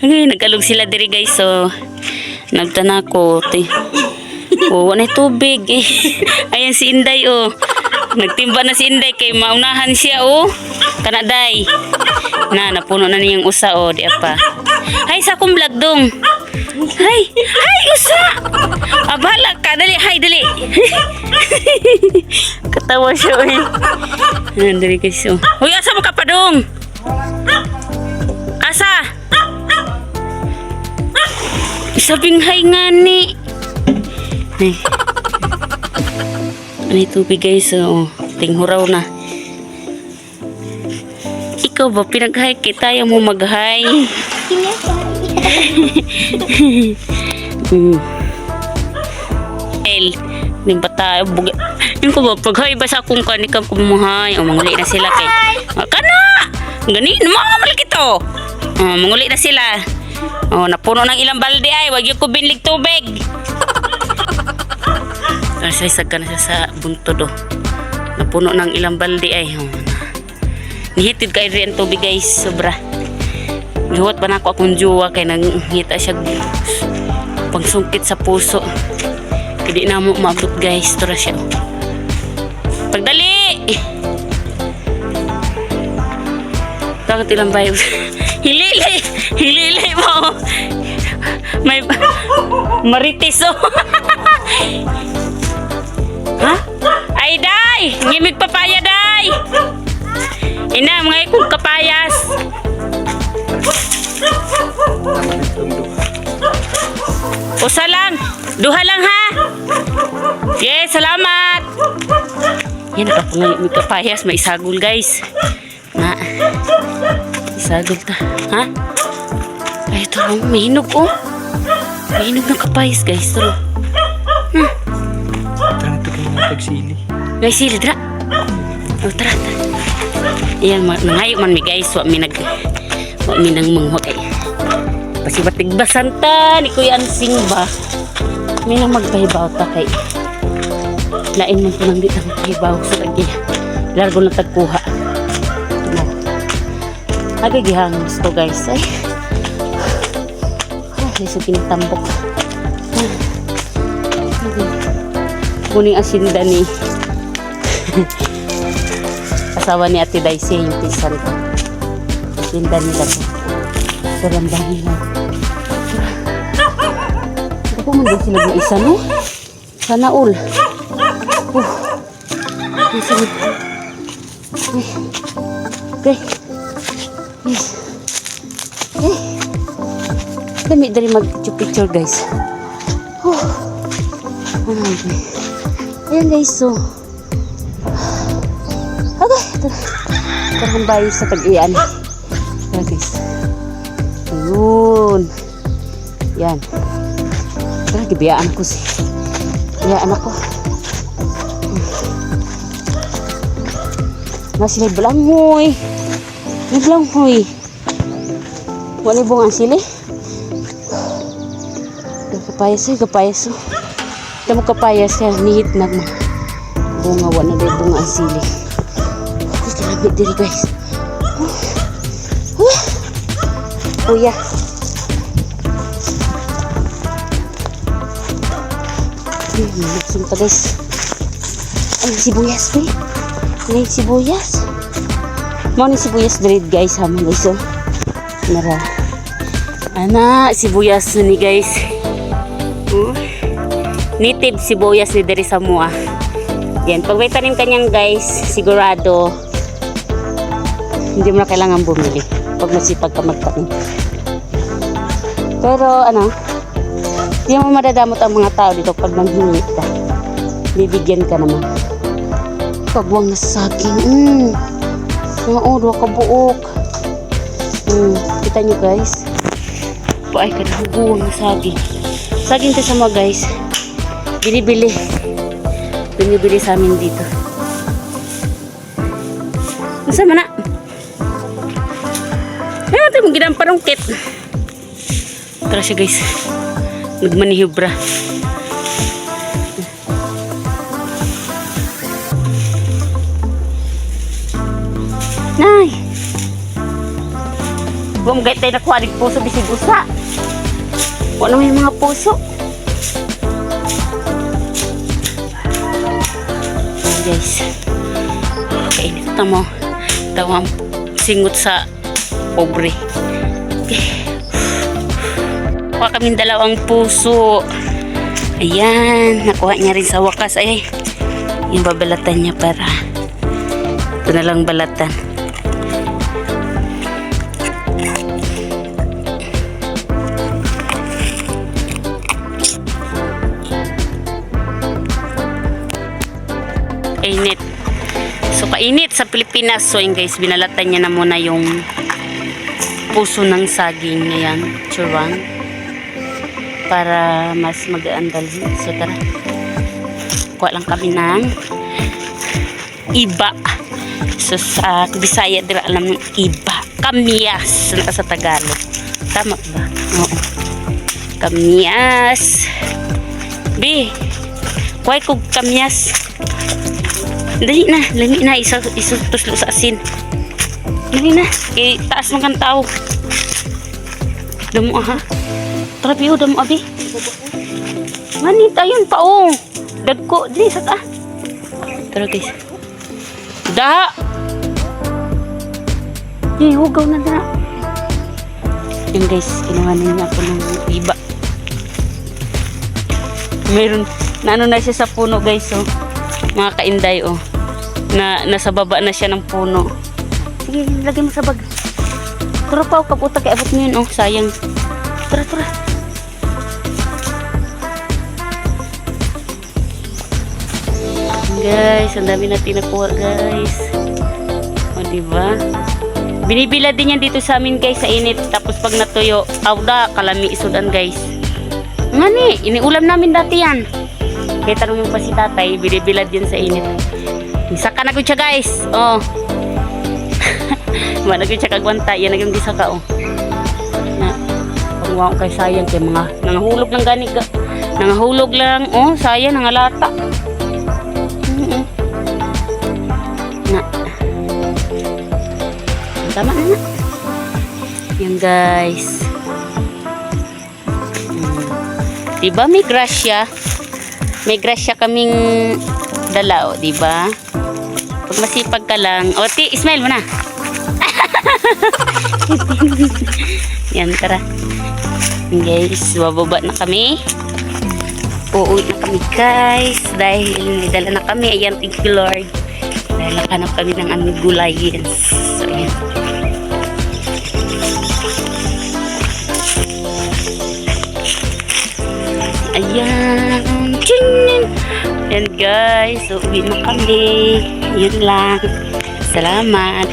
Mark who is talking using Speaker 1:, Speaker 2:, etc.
Speaker 1: Ay, nag-alog sila diri guys. So, nagtana ko. Oh, wala tubig eh. Ayan si Inday oh. Nagtimba na si Inday kay maunahan siya oh. Kanaday. Napuno na niyang usa oh, di apa. Hay sa akong vlog dong. Hay usa. Abala ka dali, hay dali. Katawa siya eh. Dali guys oh. Hoy, asa mo ka pa dong? Asa? Sabing hay nga ni. Ay. Ano tubig guys oh. Tinghuraw na. Ikaw ba pinag-hi kita yung mo mag-hi? Yung bata buga. Yung ko ba pag-hi ba sa akong kanikam kumuhay o manguli na sila kay. Kana. Gani mga malakito. Manguli na sila. Oh, napuno ng ilang balde ay, wag yung ko binlig tubig. Nasisag ka na siya sa buntod oh. Napuno ng ilang balde ay. Oh. Nihitid kayo rin tubig guys, sobra. Gihuwat pa na ako akong juwa kay nanghita siya pangsungkit sa puso. Hindi na mo maabot guys, tura siya. Pagdali! Bakit ilang bayo? Hilili mo. May marites oh. Ha? Ay day, ngimig papaya day. Ina mga ikong kapayas. Usa lang, duha lang ha. Yes, salamat. Yan nakapangayot may kapayas, may isagol guys. Na. Isagol ta, ha? Ay, ito lang, may hinog oh. May hinog ng kapayas guys, ito lang.
Speaker 2: Tarang ito kayo nagsili.
Speaker 1: May sili, tara. Oh, tara. Ayan, nangayo man mi guys. Wak mi nang manghwag ay. Pasibatigbasan ta ni Kuya Ansing ba. May nang magpahibaw ta kay. Lain man po nang di na magpahibaw sa lagi. Largo na tagkuha. Nagagihangos ko guys ay. Ay, so kinitambok. Kuning asinda ni asawa ni Ate Daisy, yung pinsan ko. Asinda nila po. Saramdahan nila. Ito po man din sila ng isa no? Sana all. Okay. Yes. Okay. Dami dari mag-picture guys. Ayan guys, so okay, parang bayo sa tag-iyan. Ayan guys, ayun yan, tara gibiyaan ko biyaan ako na sila balanghoy wala bunga sila kapayas ito mo kapayas kaya nihit na bunga wala na bunga ang sili. Gusto na diri guys. Kuya nagsun pa guys. Ay sibuyas ba ay sibuyas mo ni sibuyas diri guys hamon guys oh. Nara ana sibuyas ni guys. Native sibuyas ni diri sa mua. Yan, pag may tanim kanyang guys, sigurado hindi mo na kailangan bumili pag masipag ka magtanim. Pero ano, hindi mo madadamot ang mga tao dito pag nanghingi ka. Bibigyan ka naman. Pagwang na saging. Mga ulo ka buok. Kita nyo guys. Paay ka na buwang na saging. Saging ka sa mga guys. Binibili sa amin dito. Nasa mana? Ay, ito mong ginamparongkit. Tara siya guys. Nagmanihibra. Nay! Huwag mo tayo nakuha ng puso, bisig usa. Wala naman yung mga puso. Guys. Okay, ito mo. Tawang singot sa pobre. Okay. Kuha kaming dalawang puso. Ayan. Nakuha niya rin sa wakas. Ay, yung babalatan niya para ito na lang balatan. Init. So, kainit sa Pilipinas. So, yun guys, binalatan niya na muna yung puso ng saging. Ayan, churang. Para mas mag-aandal. So, tara. Kuha lang kami ng iba. So, sa Bisaya, dira alam ng iba. Kamyas. Sa Tagalog. Tama ba? Oo. Kamyas. B. Kuha ko kamyas. Dali na, isutuslo sa asin. Dali na, taas mo kang tao. Damo ha. Trabi o, damo abi. Manit, ayun pa o. Dagko, dali sa ta. Tara guys. Da! Hugaw na na. Yun guys, kinuha na niya ako ng iba. Meron, naano na siya sa puno guys oh. Mga kainday oh. Nasa baba na siya ng puno. Sige, lagay mo sa bag. Tara pa, kaputa kay abot mo yun oh. Sayang. Tara. Guys, ang dami natin nakuha guys. O diba? Binibila din yan dito sa amin guys sa init. Tapos pag natuyo, awda, kalami isudan guys. Nga ni, iniulam namin dati yan. Kaya tanong yung pa si tatay, binibilad yan sa init. Saka na ko siya guys. Oh. Mana ko siya kagwanta. Yan naging gisa ka oh. Na, pangwaw kay sayang kay mga nangahulog lang gani ka. Nangahulog lang. Oh, sayang nangalata. Na. Tama na. Yan guys. Diba may grasya? May grasya kaming dala, o, diba? Pag masipag ka lang, o, smile mo na. Yan, tara. Guys, bababa na kami. Uuwi na kami, guys. Dahil nidala na kami. Ayan, thank you, Lord. Dahil nakanap kami ng aming gulay. So, ayan. Ayan. Yan guys, so uwi na kami. Yun lang. Salamat.